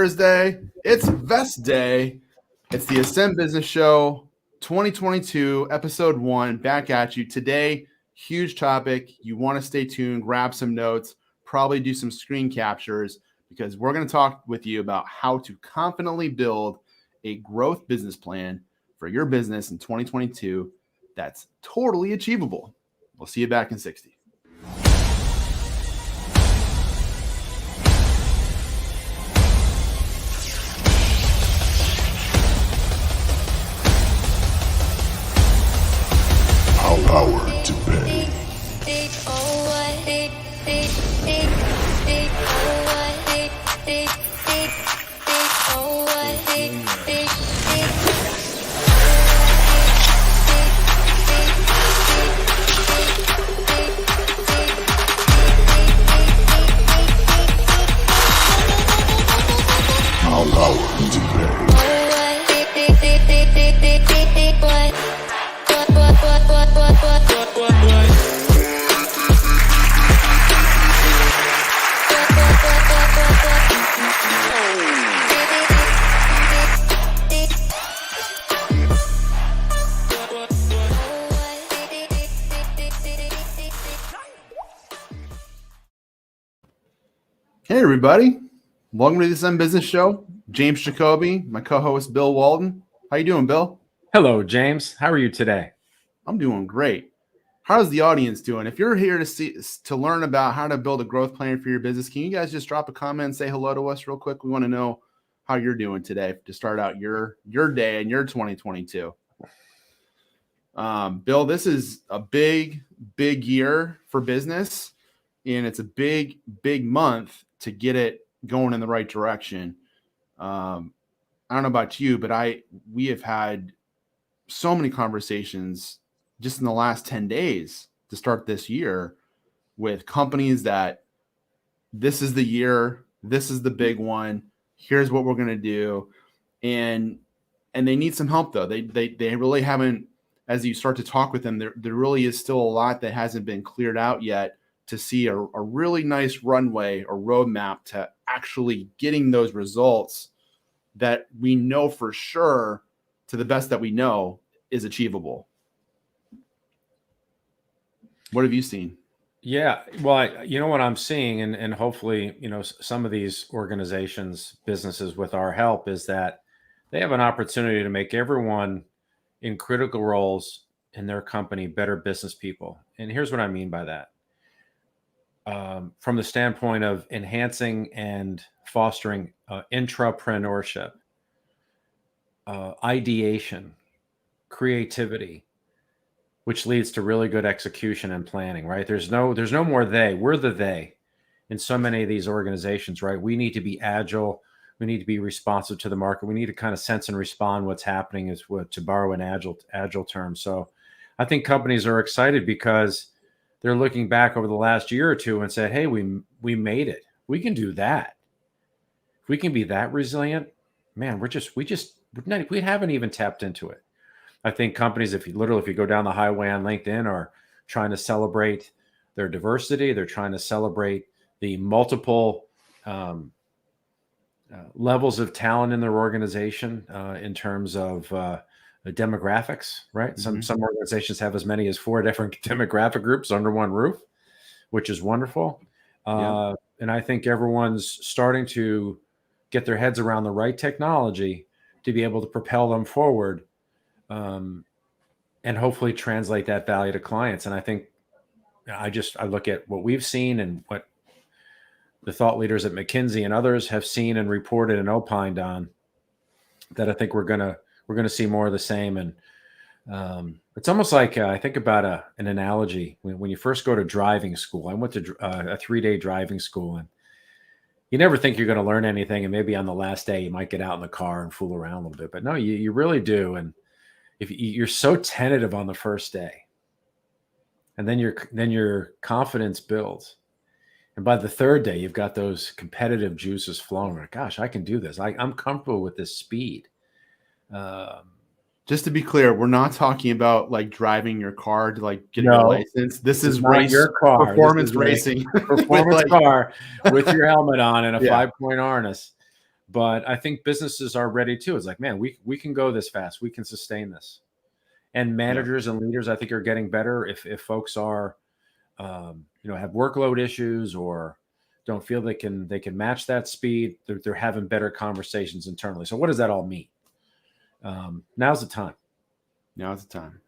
Thursday. It's Vest Day. It's the Ascend Business Show 2022, episode 1, back at you. Today, huge topic. You want to stay tuned, grab some notes, probably do some screen captures, because we're going to talk with you about how to confidently build a growth business plan for your business in 2022 that's totally achievable. We'll see you back in 60. Power to pay. Hey, everybody. Welcome to the Ascend Business Show. James Jacoby, my co-host Bill Walden. How you doing, Bill? Hello, James. How are you today? I'm doing great. How's the audience doing? If you're here to learn about how to build a growth plan for your business, can you guys just drop a comment and say hello to us real quick? We want to know how you're doing today to start out your day and your 2022. Bill, this is a big year for business, and it's a big month to get it going in the right direction. I don't know about you, but we have had so many conversations just in the last 10 days to start this year with companies that this is the year, this is the big one, here's what we're going to do. And they need some help though. They really haven't, as you start to talk with them, there really is still a lot that hasn't been cleared out yet to see a really nice runway or roadmap to actually getting those results that we know for sure, to the best that we know, is achievable. What have you seen? Yeah, well, you know what I'm seeing, and hopefully, some of these organizations, businesses, with our help, is that they have an opportunity to make everyone in critical roles in their company better business people. And here's what I mean by that. From the standpoint of enhancing and fostering intrapreneurship, ideation, creativity, which leads to really good execution and planning, right? There's no more they. We're the they in so many of these organizations, right? We need to be agile. We need to be responsive to the market. We need to kind of sense and respond what's happening, is what, to borrow an agile term. So I think companies are excited because they're looking back over the last year or two and said, hey, we made it. We can do that. If we can be that resilient, man, we haven't even tapped into it. I think companies, if you go down the highway on LinkedIn, are trying to celebrate their diversity. They're trying to celebrate the multiple levels of talent in their organization in terms of demographics, right? Mm-hmm. Some organizations have as many as 4 different demographic groups under one roof, which is wonderful. Yeah. And I think everyone's starting to get their heads around the right technology to be able to propel them forward, and hopefully translate that value to clients. And I think I look at what we've seen and what the thought leaders at McKinsey and others have seen and reported and opined on, that I think we're going to see more of the same. And it's almost like I think about an analogy. When you first go to driving school, I went to a 3-day driving school, and you never think you're going to learn anything. And maybe on the last day, you might get out in the car and fool around a little bit. But no, you really do. And if you're so tentative on the first day, and then your confidence builds. And by the 3rd day, you've got those competitive juices flowing. Like, gosh, I can do this. I'm comfortable with this speed. Just to be clear, we're not talking about like driving your car to like get your license. This is race your car. Performance racing. Performance car with your helmet on and a 5-point harness. But I think businesses are ready too. It's like, man, we can go this fast. We can sustain this. And managers and leaders, I think, are getting better if folks are, have workload issues or don't feel they can match that speed. They're having better conversations internally. So what does that all mean? Now's the time. Now's the time.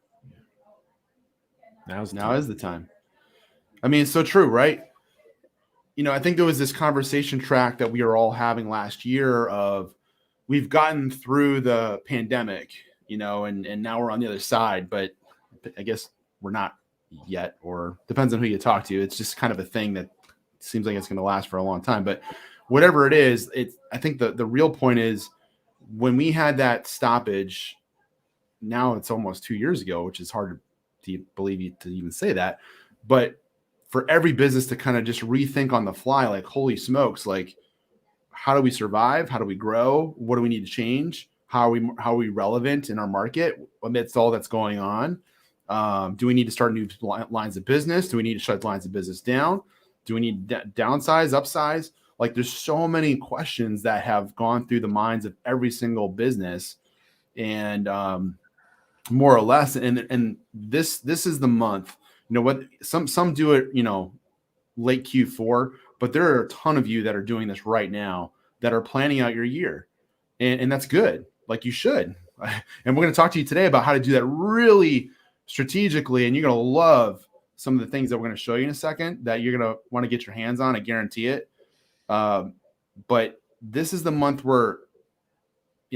Now is the time. I mean, it's so true, right? I think there was this conversation track that we were all having last year of we've gotten through the pandemic, and now we're on the other side, but I guess we're not yet, or depends on who you talk to. It's just kind of a thing that seems like it's going to last for a long time, but whatever it is, I think the real point is when we had that stoppage, now it's almost 2 years ago, which is hard to believe you to even say that, but for every business to kind of just rethink on the fly, like, holy smokes, like, how do we survive? How do we grow? What do we need to change? How are we relevant in our market amidst all that's going on? Do we need to start new lines of business? Do we need to shut lines of business down? Do we need to downsize, upsize? Like, there's so many questions that have gone through the minds of every single business, and more or less. And this is the month. What some do it, late Q4, but there are a ton of you that are doing this right now that are planning out your year, and that's good. Like, you should. And we're going to talk to you today about how to do that really strategically, and you're going to love some of the things that we're going to show you in a second that you're going to want to get your hands on. I guarantee it. But this is the month where,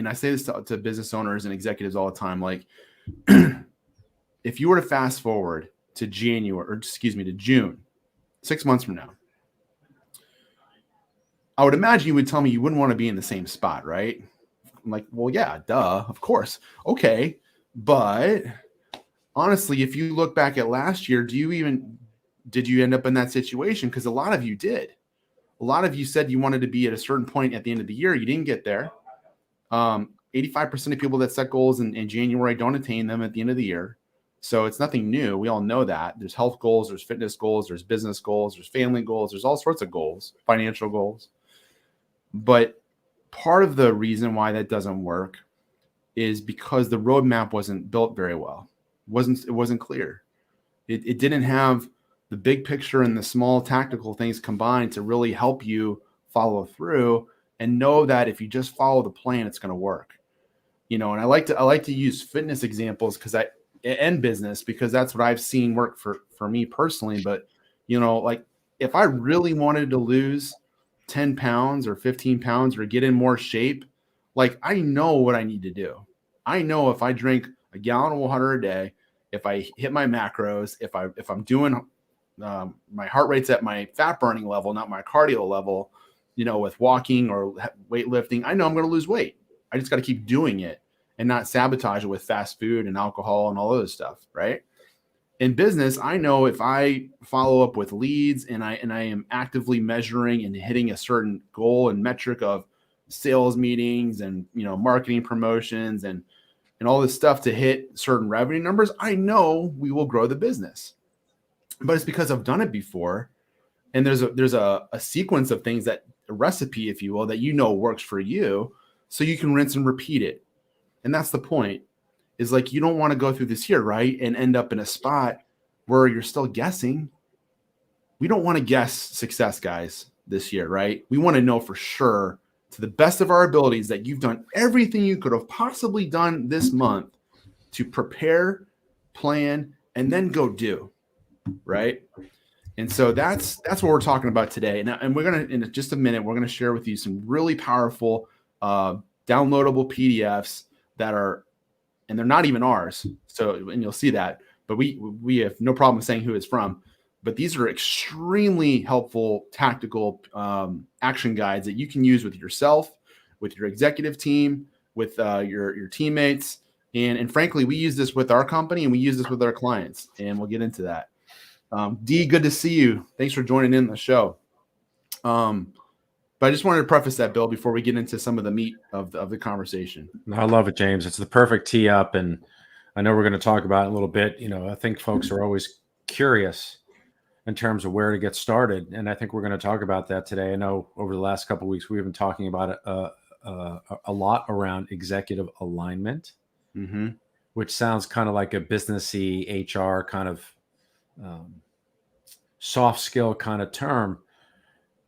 I say this to business owners and executives all the time, like, if you were to fast forward to June, 6 months from now, I would imagine you would tell me you wouldn't want to be in the same spot, right? I'm like, well, yeah, duh, of course. Okay. But honestly, if you look back at last year, did you end up in that situation? Because a lot of you did. A lot of you said you wanted to be at a certain point at the end of the year. You didn't get there. 85% of people that set goals in January don't attain them at the end of the year. So it's nothing new. We all know that. There's health goals, there's fitness goals, there's business goals, there's family goals, there's all sorts of goals, financial goals. But part of the reason why that doesn't work is because the roadmap wasn't built very well. It wasn't clear. It didn't have the big picture and the small tactical things combined to really help you follow through and know that if you just follow the plan, it's going to work. And I like to use fitness examples and business, because that's what I've seen work for me personally. But, like, if I really wanted to lose 10 pounds or 15 pounds or get in more shape, like, I know what I need to do. I know if I drink a gallon of water a day, if I hit my macros, if I'm doing my heart rate's at my fat burning level, not my cardio level, with walking or weightlifting, I know I'm going to lose weight. I just got to keep doing it and not sabotage it with fast food and alcohol and all other stuff, right? In business, I know if I follow up with leads and I am actively measuring and hitting a certain goal and metric of sales meetings and, marketing promotions and all this stuff to hit certain revenue numbers, I know we will grow the business. But it's because I've done it before. And there's a sequence of things, that a recipe, if you will, that works for you, so you can rinse and repeat it. And that's the point, is like, you don't want to go through this year, right, and end up in a spot where you're still guessing. We don't want to guess success, guys, this year, right? We want to know for sure, to the best of our abilities, that you've done everything you could have possibly done this month to prepare, plan, and then go do, right? And so that's what we're talking about today. And we're going to, in just a minute, we're going to share with you some really powerful downloadable PDFs that are, and they're not even ours. So, and you'll see that, but we have no problem saying who it's from. But these are extremely helpful tactical action guides that you can use with yourself, with your executive team, with your teammates. And frankly, we use this with our company and we use this with our clients, and we'll get into that. D, good to see you. Thanks for joining in the show. But I just wanted to preface that, Bill, before we get into some of the meat of the conversation. I love it, James. It's the perfect tee up. And I know we're going to talk about it a little bit. I think folks are always curious in terms of where to get started. And I think we're going to talk about that today. I know over the last couple of weeks, we've been talking about a lot around executive alignment, Mm-hmm. which sounds kind of like a businessy HR kind of soft skill kind of term,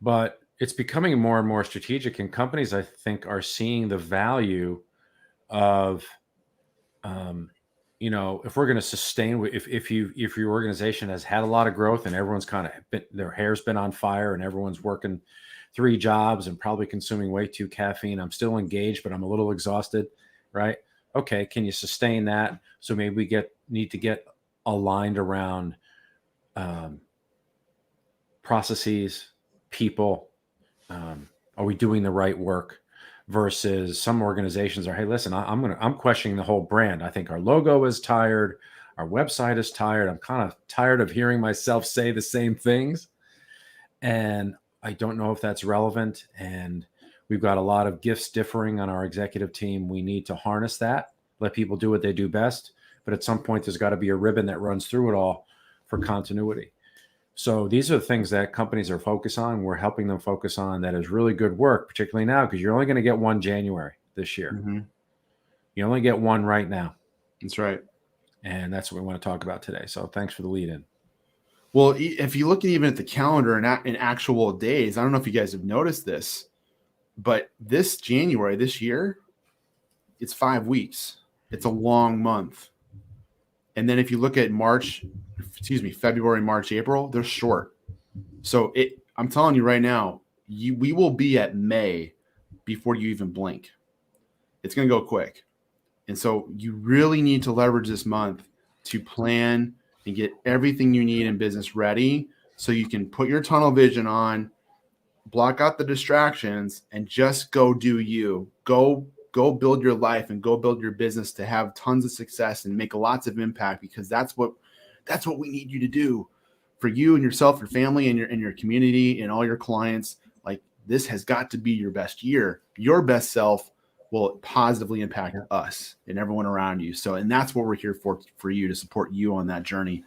but it's becoming more and more strategic. And companies, I think, are seeing the value of, if we're going to sustain, if your organization has had a lot of growth and everyone's kind of their hair's been on fire and everyone's working 3 jobs and probably consuming way too caffeine. I'm still engaged, but I'm a little exhausted, right? Okay, can you sustain that? So maybe we need to get aligned around processes, people. Are we doing the right work? Versus some organizations are, hey, listen, I'm questioning the whole brand. I think our logo is tired, our website is tired. I'm kind of tired of hearing myself say the same things, and I don't know if that's relevant. And we've got a lot of gifts differing on our executive team. We need to harness that, let people do what they do best. But at some point, there's got to be a ribbon that runs through it all for continuity. So these are the things that companies are focused on. We're helping them focus on. That is really good work, particularly now, because you're only going to get one January this year. Mm-hmm. You only get one right now. That's right. And that's what we want to talk about today. So thanks for the lead in. Well, if you look even at the calendar in actual days, I don't know if you guys have noticed this, but this January, this year, it's 5 weeks. It's a long month. And then if you look at February, March, April, they're short. So I'm telling you right now, we will be at May before you even blink. It's going to go quick. And so you really need to leverage this month to plan and get everything you need in business ready so you can put your tunnel vision on, block out the distractions, and just go do you. Go build your life and go build your business to have tons of success and make lots of impact, because that's what we need you to do for you and yourself, your family, and your community and all your clients. Like, this has got to be your best year. Your best self will positively impact us and everyone around you. So, and that's what we're here for you, to support you on that journey.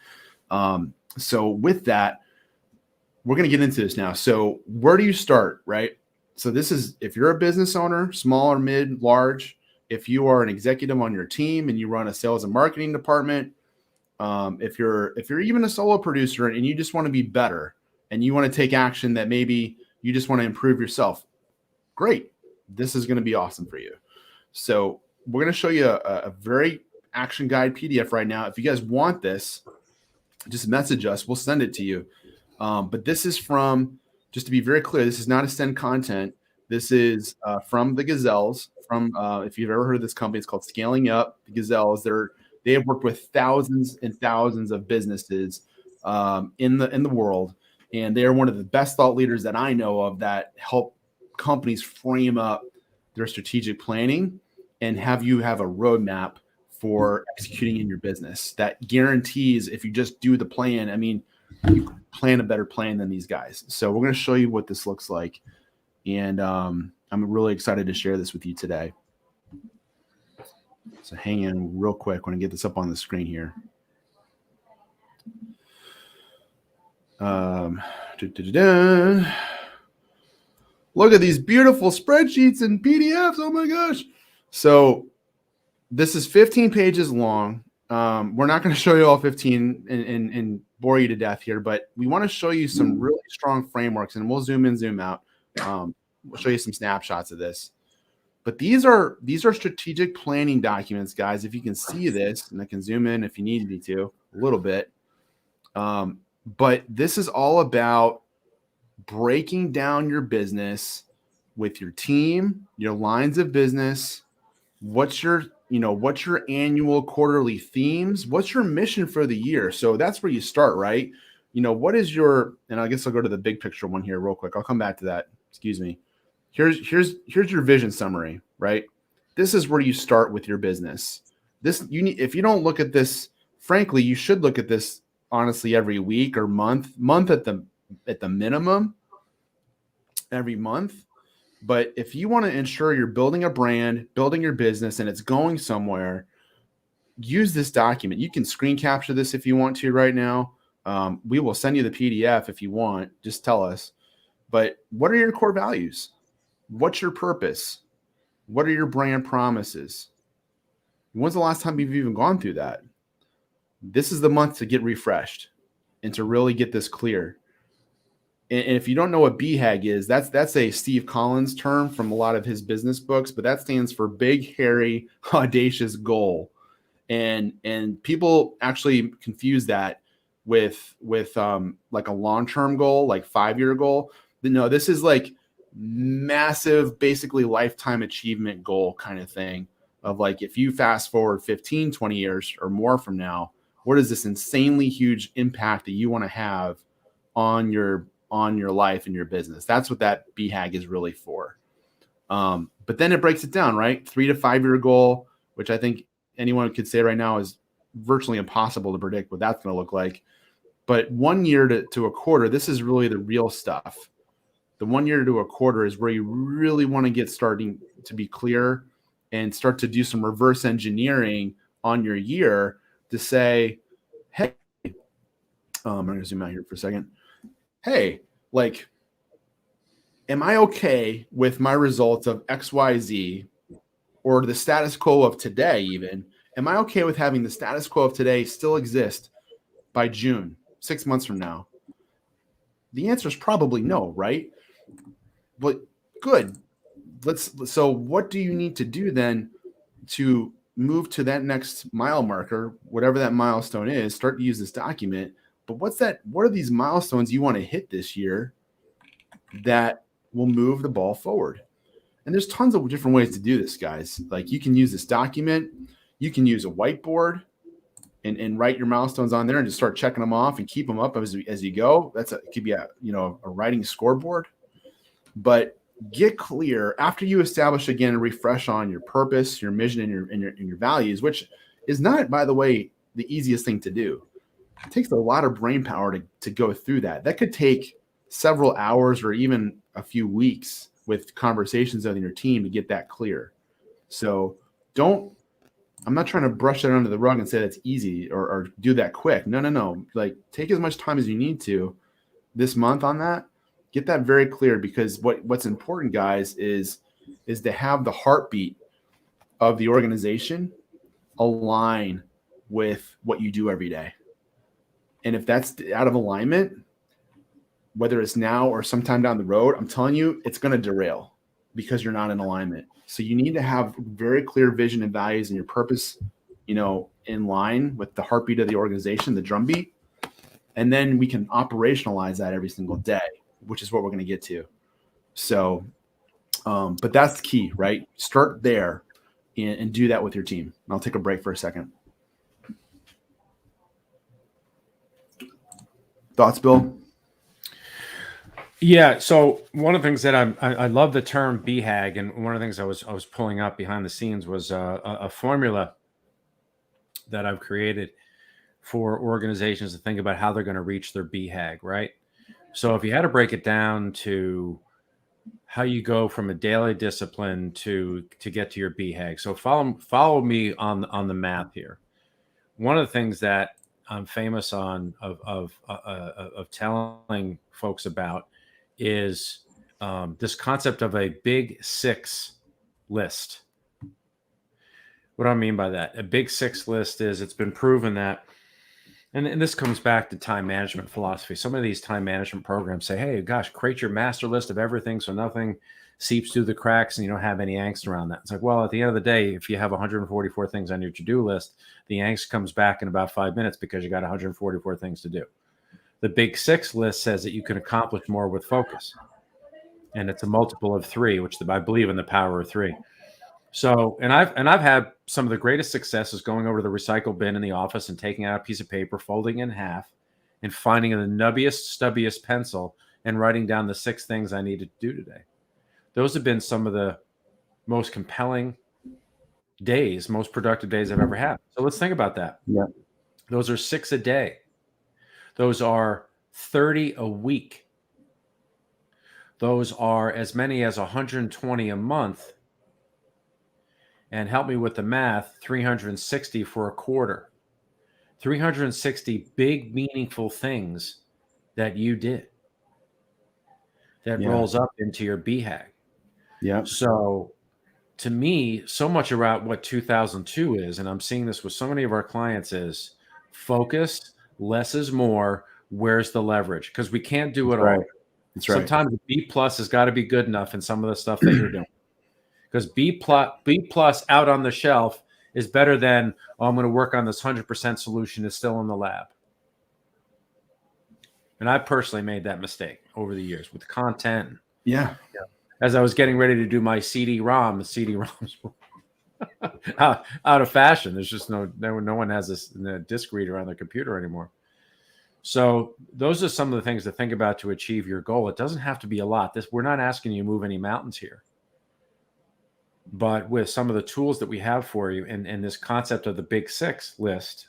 So with that, we're going to get into this now. So where do you start, right? So this is, if you're a business owner, small or mid, large, if you are an executive on your team and you run a sales and marketing department, if you're even a solo producer and you just want to be better and you want to take action, that maybe you just want to improve yourself, great. This is going to be awesome for you. So we're going to show you a very action guide PDF right now. If you guys want this, just message us. We'll send it to you. But this is from, just to be very clear, this is not Ascend content. This is from the Gazelles. If you've ever heard of this company, it's called Scaling Up. The Gazelles. They have worked with thousands and thousands of businesses in the world, and they are one of the best thought leaders that I know of that help companies frame up their strategic planning and have a roadmap for executing in your business that guarantees, if you just do the plan, I mean, you can plan a better plan than these guys. So we're going to show you what this looks like. And I'm really excited to share this with you today. So hang in real quick when I get this up on the screen here. Look at these beautiful spreadsheets and PDFs. Oh my gosh. So this is 15 pages long. We're not going to show you all 15 and bore you to death here, but we want to show you some really strong frameworks, and we'll zoom in, zoom out. We'll show you some snapshots of this. But these are strategic planning documents, guys. If you can see this, and I can zoom in if you need me to a little bit. But this is all about breaking down your business with your team, your lines of business. What's your annual, quarterly themes? What's your mission for the year? So that's where you start, right? What is your, and I guess I'll go to the big picture one here real quick. I'll come back to that. Excuse me. Here's your vision summary, right? This is where you start with your business. If you don't look at this, frankly, you should look at this honestly every week or month at the minimum, every month. But if you want to ensure you're building a brand, building your business, and it's going somewhere, use this document. You can screen capture this if you want to right now. We will send you the PDF if you want. Just tell us. But what are your core values? What's your purpose? What are your brand promises? When's the last time you've even gone through that? This is the month to get refreshed and to really get this clear. And if you don't know what BHAG is, that's a Steve Collins term from a lot of his business books, but that stands for big, hairy, audacious goal. And people actually confuse that with like a long-term goal, like 5-year goal. No, this is like massive, basically lifetime achievement goal kind of thing of like, if you fast forward 15, 20 years or more from now, what is this insanely huge impact that you want to have on your life and your business? That's what that BHAG is really for. But then it breaks it down, right? 3 to 5 year goal, which I think anyone could say right now is virtually impossible to predict what that's going to look like. But 1 year to a quarter, this is really the real stuff. The 1 year to a quarter is where you really want to get starting to be clear and start to do some reverse engineering on your year to say, hey, I'm going to zoom out here for a second. Hey, like, am I okay with my results of XYZ or the status quo of today even? Am I okay with having the status quo of today still exist by June, 6 months from now? The answer is probably no, right? But good. So what do you need to do then to move to that next mile marker, whatever that milestone is? Start to use this document. But what are these milestones you want to hit this year that will move the ball forward? And there's tons of different ways to do this, guys. Like, you can use this document, you can use a whiteboard and write your milestones on there and just start checking them off and keep them up as you go. It could be a writing scoreboard. But get clear after you establish again and refresh on your purpose, your mission, and your values, which is not, by the way, the easiest thing to do. It takes a lot of brain power to go through that. That could take several hours or even a few weeks with conversations with your team to get that clear. So I'm not trying to brush that under the rug and say that's easy or do that quick. No. Like, take as much time as you need to this month on that. Get that very clear, because what's important, guys, is to have the heartbeat of the organization align with what you do every day. And if that's out of alignment, whether it's now or sometime down the road, I'm telling you, it's going to derail because you're not in alignment. So you need to have very clear vision and values and your purpose, in line with the heartbeat of the organization, the drumbeat. And then we can operationalize that every single day, which is what we're going to get to. So, but that's key, right? Start there and do that with your team. And I'll take a break for a second. Thoughts, Bill? Yeah. So one of the things that I love the term BHAG, and one of the things I was pulling up behind the scenes was a formula that I've created for organizations to think about how they're going to reach their BHAG, right? So if you had to break it down to how you go from a daily discipline to get to your BHAG. So follow me on the math here. One of the things that I'm famous on of telling folks about is this concept of a big six list. What do I mean by that? A big six list is, it's been proven that, and this comes back to time management philosophy. Some of these time management programs say, hey, gosh, create your master list of everything so nothing seeps through the cracks and you don't have any angst around that. It's like, well, at the end of the day, if you have 144 things on your to-do list, the angst comes back in about 5 minutes because you got 144 things to do. The big six list says that you can accomplish more with focus. And it's a multiple of 3, which I believe in the power of 3. So, and I've had some of the greatest successes going over to the recycle bin in the office and taking out a piece of paper, folding in half, and finding the nubbiest, stubbiest pencil and writing down the 6 things I need to do today. Those have been some of the most compelling days, most productive days I've ever had. So let's think about that. Yeah. Those are 6 a day. Those are 30 a week. Those are as many as 120 a month. And help me with the math, 360 for a quarter. 360 big, meaningful things that you did that rolls up into your BHAG. Yeah. So to me, so much about what 2002 is, and I'm seeing this with so many of our clients, is focus, less is more. Where's the leverage? Because we can't do it That's right. all. That's right. Sometimes a B plus has got to be good enough in some of the stuff that you're doing. Because B plus out on the shelf is better than, oh, I'm going to work on this 100% solution is still in the lab. And I personally made that mistake over the years with content. Yeah. As I was getting ready to do my CD-ROM, the CD-ROMs were out of fashion. There's just no one has this disc reader on their computer anymore. So those are some of the things to think about to achieve your goal. It doesn't have to be a lot. We're not asking you to move any mountains here. But with some of the tools that we have for you and this concept of the big 6 list,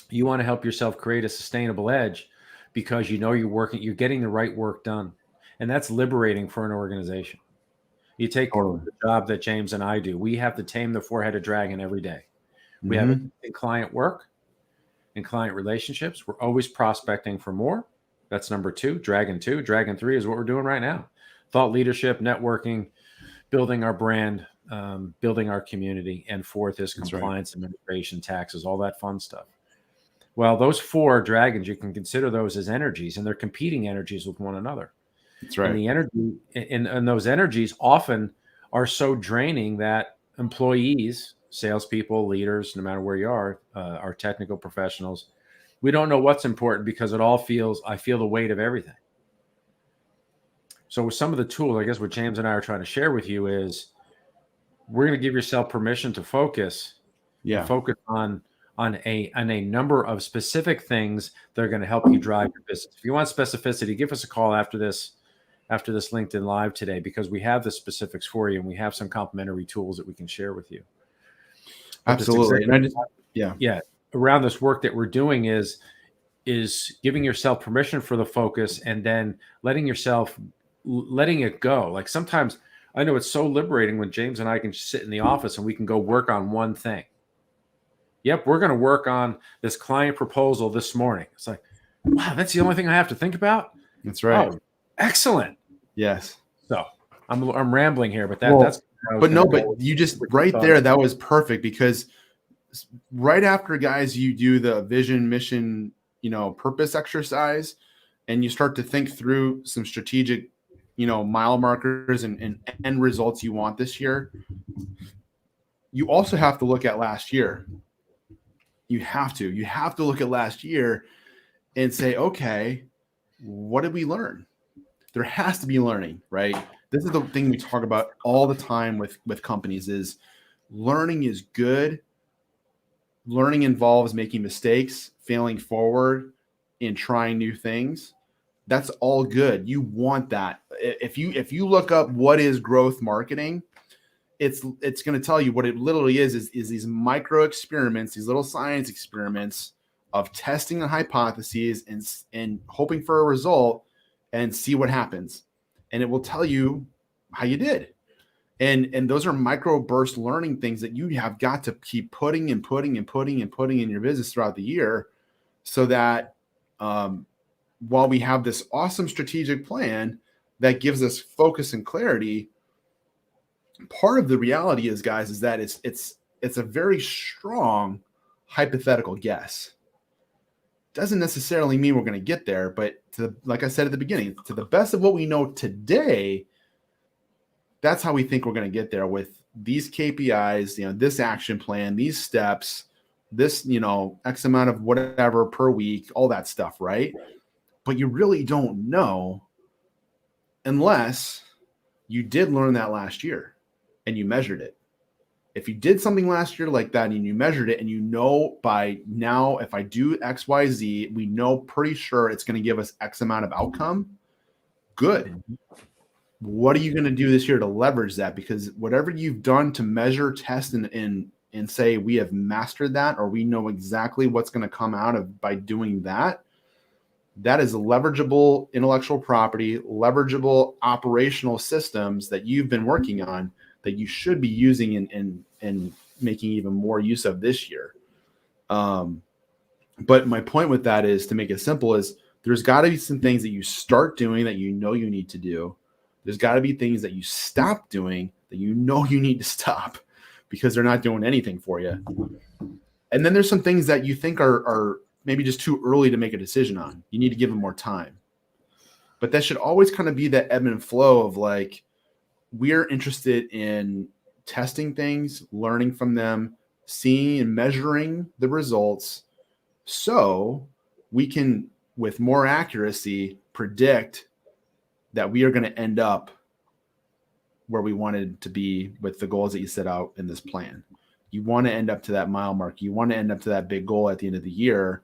you want to help yourself create a sustainable edge because you're getting the right work done. And that's liberating for an organization. You take the job that James and I do. We have to tame the 4-headed dragon every day. We have it in client work, in client relationships. We're always prospecting for more. That's number 2. Dragon 2. Dragon 3 is what we're doing right now. Thought leadership, networking, building our brand, building our community, and 4th is compliance, administration, taxes, all that fun stuff. Well, those 4 dragons, you can consider those as energies, and they're competing energies with one another. That's right. And the energy and those energies often are so draining that employees, salespeople, leaders, no matter where you are, our technical professionals, we don't know what's important because I feel the weight of everything. So with some of the tools, I guess what James and I are trying to share with you is we're going to give yourself permission to focus. Yeah. Focus on a number of specific things that are going to help you drive your business. If you want specificity, give us a call after this LinkedIn Live today, because we have the specifics for you and we have some complimentary tools that we can share with you. Absolutely. And around this work that we're doing is giving yourself permission for the focus and then letting it go. Like sometimes I know it's so liberating when James and I can sit in the office and we can go work on one thing. Yep, we're going to work on this client proposal this morning. It's like, wow, that's the only thing I have to think about? That's right. Oh, excellent. Yes. So I'm rambling here, but but you just right there, that was perfect, because right after, guys, you do the vision, mission, purpose exercise, and you start to think through some strategic, mile markers and end results you want this year. You also have to look at last year. You have to look at last year and say, okay, what did we learn? There has to be learning, right? This is the thing we talk about all the time with companies is learning is good. Learning involves making mistakes, failing forward, and trying new things. That's all good. You want that. If you look up what is growth marketing, it's going to tell you what it literally is these micro experiments, these little science experiments of testing the hypotheses and hoping for a result and see what happens. And it will tell you how you did. And those are microburst learning things that you have got to keep putting in your business throughout the year, so that while we have this awesome strategic plan that gives us focus and clarity, part of the reality is, guys, is that it's a very strong hypothetical guess. Doesn't necessarily mean we're going to get there, but like I said at the beginning, to the best of what we know today, that's how we think we're going to get there with these KPIs, this action plan, these steps, this, X amount of whatever per week, all that stuff, right? But you really don't know unless you did learn that last year and you measured it. If you did something last year like that and you measured it, and by now, if I do X, Y, Z, we know pretty sure it's going to give us X amount of outcome. Good. What are you going to do this year to leverage that? Because whatever you've done to measure, test, and say we have mastered that, or we know exactly what's going to come out of by doing that, that is a leverageable intellectual property, leverageable operational systems that you've been working on that you should be using and making even more use of this year. But my point with that is, to make it simple, is there's got to be some things that you start doing that you need to do. There's got to be things that you stop doing that you know you need to stop because they're not doing anything for you. And then there's some things that you think are maybe just too early to make a decision on. You need to give them more time. But that should always kind of be that ebb and flow of like, we're interested in testing things, learning from them, seeing and measuring the results so we can, with more accuracy, predict that we are going to end up where we wanted to be with the goals that you set out in this plan. You want to end up to that mile mark. You want to end up to that big goal at the end of the year,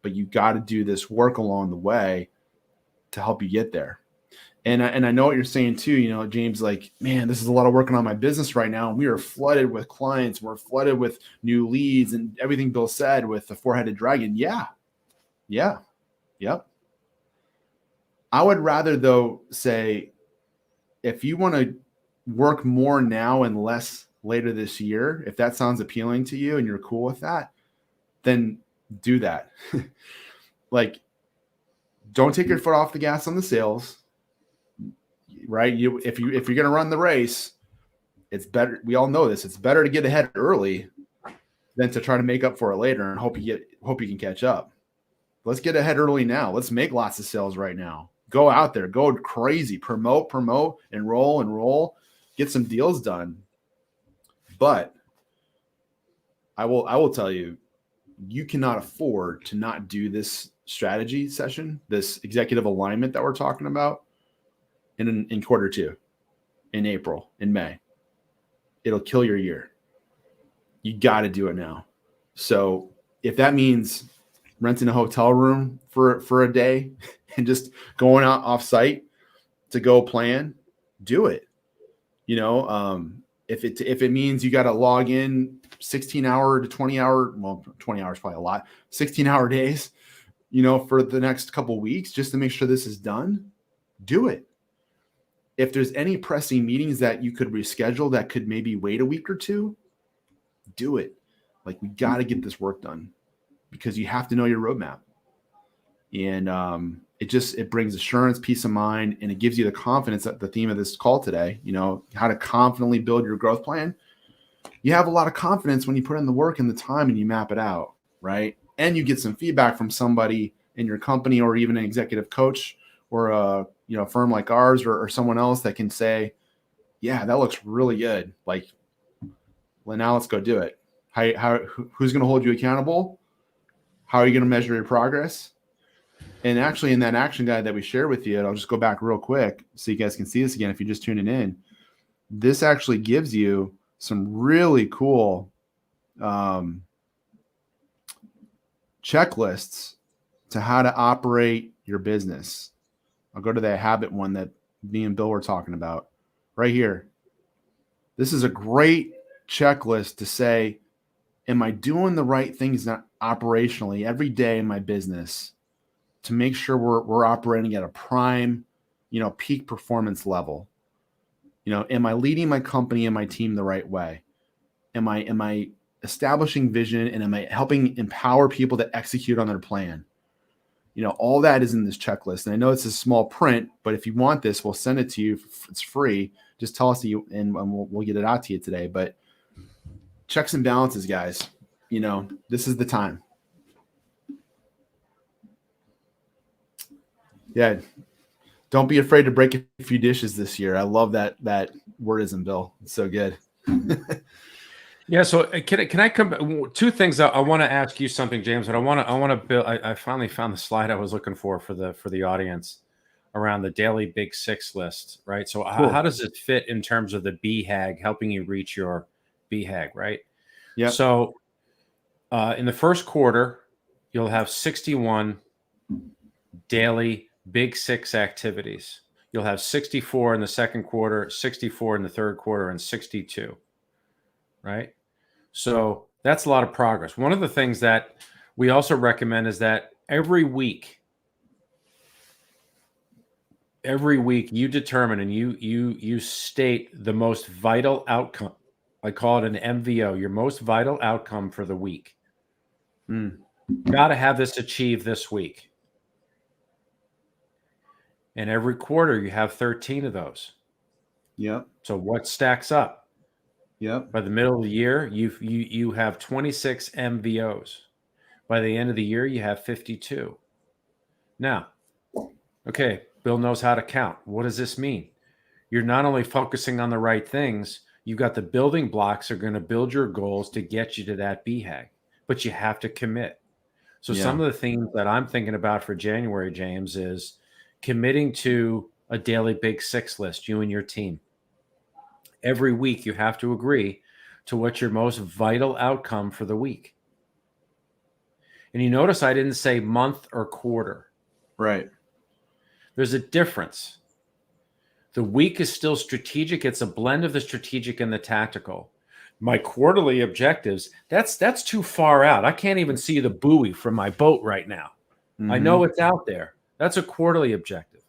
but you got to do this work along the way to help you get there. And I know what you're saying too, you know, James, like, man, this is a lot of working on my business right now. And we are flooded with clients. We're flooded with new leads and everything Bill said with the four-headed dragon. Yeah. Yep. I would rather though say, if you want to work more now and less later this year, if that sounds appealing to you and you're cool with that, then do that. Like, don't take your foot off the gas on the sales. Right? If you're going to run the race, it's better. We all know this. It's better to get ahead early than to try to make up for it later and hope you can catch up. Let's get ahead early now. Let's make lots of sales right now. Go out there, go crazy, promote, enroll, get some deals done. But I will tell you, you cannot afford to not do this strategy session, this executive alignment that we're talking about in quarter two, in April, in May. It'll kill your year. You got to do it now. So if that means renting a hotel room for a day and just going out off site to go plan, do it. You know, if it means you got to log in 16-hour to 20-hour, well, 20 hours probably a lot, 16-hour days, you know, for the next couple of weeks just to make sure this is done, do it. If there's any pressing meetings that you could reschedule that could maybe wait a week or two, do it. Like, we got to get this work done because you have to know your roadmap. And it brings assurance, peace of mind, and it gives you the confidence that the theme of this call today, you know, how to confidently build your growth plan. You have a lot of confidence when you put in the work and the time and you map it out, right? And you get some feedback from somebody in your company or even an executive coach or a firm like ours or someone else that can say, yeah, that looks really good. Like, well, now let's go do it. Who's going to hold you accountable? How are you going to measure your progress? And actually in that action guide that we shared with you, and I'll just go back real quick so you guys can see this again if you're just tuning in. This actually gives you some really cool checklists to how to operate your business. I'll go to that habit one that me and Bill were talking about right here. This is a great checklist to say, am I doing the right things operationally every day in my business to make sure we're operating at a prime, peak performance level? Am I leading my company and my team the right way? Am I establishing vision, and am I helping empower people to execute on their plan? All that is in this checklist. And I know it's a small print, but if you want this, we'll send it to you. It's free. Just tell us and we'll get it out to you today. But checks and balances, guys, this is the time. Yeah. Don't be afraid to break a few dishes this year. I love that wordism, Bill. It's so good. Yeah. So can I come? Two things. I want to ask you something, James, but I want to build. I finally found the slide I was looking for the audience around the daily Big Six list, right? So Cool. How does it fit in terms of the BHAG, helping you reach your BHAG, right? Yeah. So in the first quarter, you'll have 61 daily Big Six activities. You'll have 64 in the second quarter, 64 in the third quarter, and 62. Right? So that's a lot of progress. One of the things that we also recommend is that every week you determine and you state the most vital outcome. I call it an MVO, your most vital outcome for the week. Got to have this achieved this week. And every quarter you have 13 of those. Yep. So what stacks up? Yep. By the middle of the year, you have 26 MVOs. By the end of the year, you have 52. Now, okay, Bill knows how to count. What does this mean? You're not only focusing on the right things, you've got the building blocks that are going to build your goals to get you to that BHAG, but you have to commit. So some of the things that I'm thinking about for January, James, is committing to a daily big six list, you and your team. Every week, you have to agree to what's your most vital outcome for the week. And you notice I didn't say month or quarter. Right. There's a difference. The week is still strategic. It's a blend of the strategic and the tactical. My quarterly objectives, that's too far out. I can't even see the buoy from my boat right now. I know it's out there. That's a quarterly objective.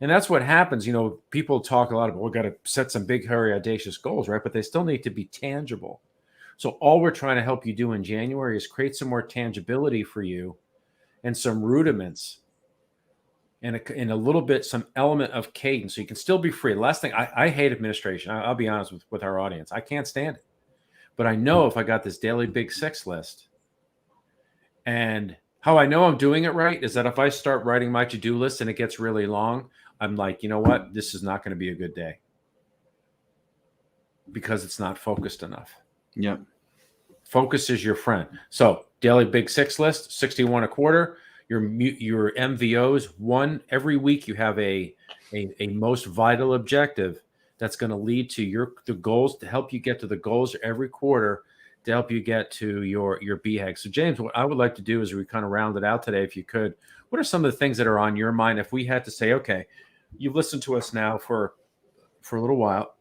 And that's what happens. You know, people talk a lot about, we've got to set some big, hairy, audacious goals, right? But they still need to be tangible. So all we're trying to help you do in January is create some more tangibility for you and some rudiments and a little bit, some element of cadence. So you can still be free. The last thing, I hate administration. I'll be honest with our audience. I can't stand it. But I know if I got this daily big six list, and how I know I'm doing it right is that if I start writing my to-do list and it gets really long, I'm like, you know what? This is not going to be a good day because it's not focused enough. Yep. Focus is your friend. So daily big six list, 61 a quarter. Your MVOs, one every week. You have a most vital objective that's going to lead to the goals, to help you get to the goals every quarter, to help you get to your BHAG. So James, what I would like to do is we kind of round it out today, if you could. What are some of the things that are on your mind if we had to say, okay, you've listened to us now for a little while.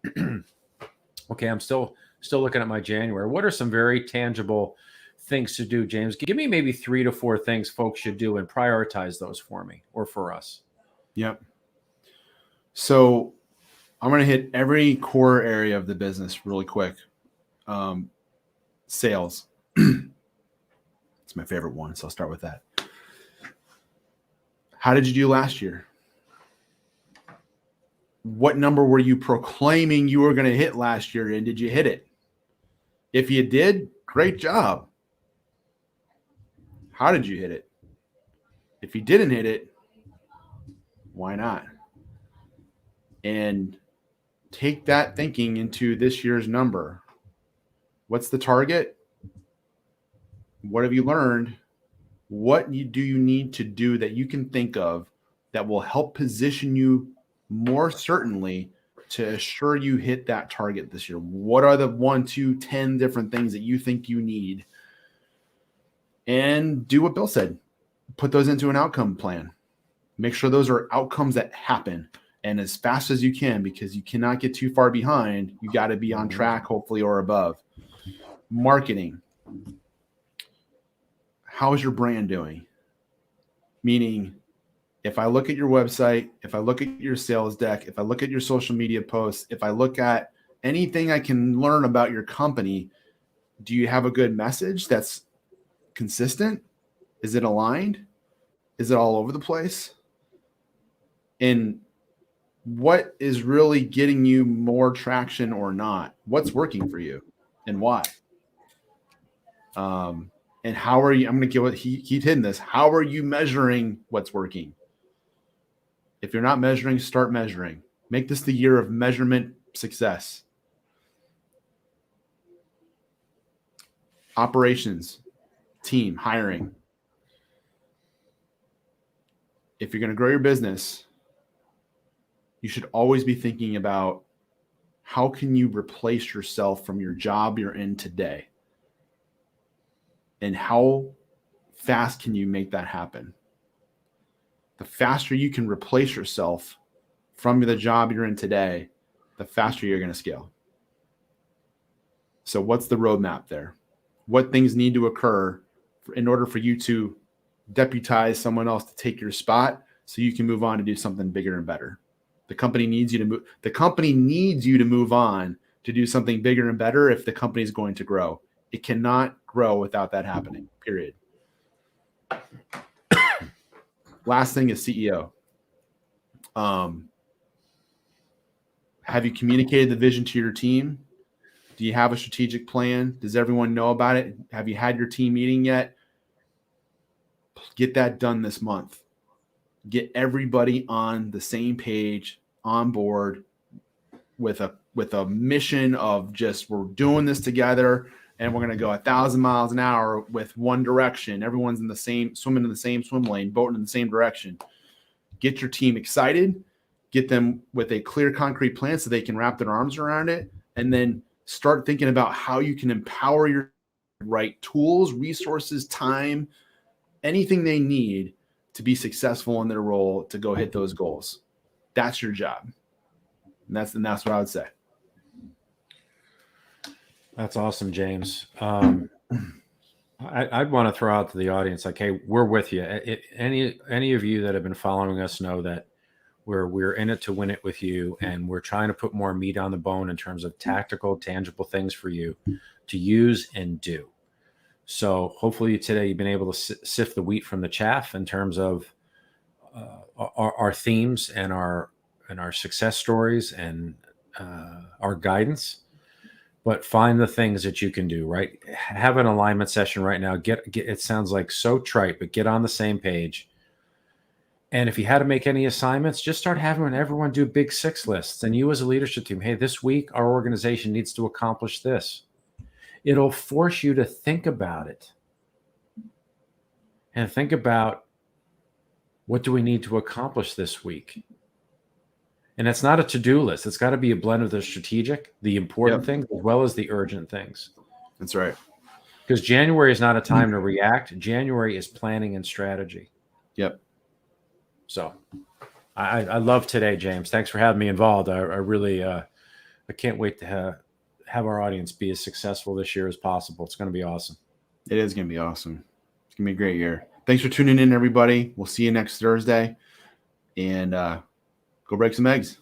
Okay, I'm still looking at my January. What are some very tangible things to do, James? Give me maybe 3 to 4 things folks should do and prioritize those for me or for us. Yep. So I'm going to hit every core area of the business really quick. Sales. It's my favorite one, so I'll start with that. How did you do last year? What number were you proclaiming you were going to hit last year, and did you hit it? If you did, great job. How did you hit it? If you didn't hit it, why not? And take that thinking into this year's number. What's the target? What have you learned? What do you need to do that you can think of that will help position you more certainly to assure you hit that target this year? What are the 1, 2, 10 different things that you think you need? And do what Bill said. Put those into an outcome plan. Make sure those are outcomes that happen, and as fast as you can, because you cannot get too far behind. You got to be on track, hopefully, or above. Marketing. How is your brand doing? Meaning, if I look at your website, if I look at your sales deck, if I look at your social media posts, if I look at anything I can learn about your company, do you have a good message that's consistent? Is it aligned? Is it all over the place? And what is really getting you more traction or not? What's working for you and why? And how are you? I'm going to get what he's hitting this. How are you measuring what's working? If you're not measuring, start measuring. Make this the year of measurement success. Operations, team, hiring. If you're going to grow your business, you should always be thinking about how can you replace yourself from your job you're in today? And how fast can you make that happen? The faster you can replace yourself from the job you're in today, the faster you're going to scale. So what's the roadmap there? What things need to occur in order for you to deputize someone else to take your spot so you can move on to do something bigger and better? The company needs you to move. The company needs you to move on to do something bigger and better if the company is going to grow. It cannot grow without that happening, period. Last thing is CEO. Have you communicated the vision to your team? Do you have a strategic plan? Does everyone know about it? Have you had your team meeting yet? Get that done this month. Get everybody on the same page, on board with a mission of just, we're doing this together and we're going to go 1,000 miles an hour with one direction. Everyone's swimming in the same swim lane, boating in the same direction. Get your team excited, get them with a clear, concrete plan so they can wrap their arms around it, and then start thinking about how you can empower your right tools, resources, time, anything they need to be successful in their role to go hit those goals. That's your job. And that's what I would say. That's awesome, James. I'd want to throw out to the audience, like, hey, we're with you. Any of you that have been following us know that we're in it to win it with you, and we're trying to put more meat on the bone in terms of tactical, tangible things for you to use and do. So hopefully today you've been able to sift the wheat from the chaff in terms of our themes and our success stories and our guidance. But find the things that you can do, right? Have an alignment session right now. Get it sounds like so trite, but get on the same page. And if you had to make any assignments, just start having everyone do big 6 lists. And you as a leadership team, hey, this week our organization needs to accomplish this. It'll force you to think about it. And think about, what do we need to accomplish this week? And it's not a to-do list. It's got to be a blend of the strategic, the important things, as well as the urgent things. That's right. Because January is not a time to react. January is planning and strategy. Yep. So I love today, James. Thanks for having me involved. I really I can't wait to have our audience be as successful this year as possible. It's going to be awesome. It is going to be awesome. It's going to be a great year. Thanks for tuning in, everybody. We'll see you next Thursday. And go break some eggs.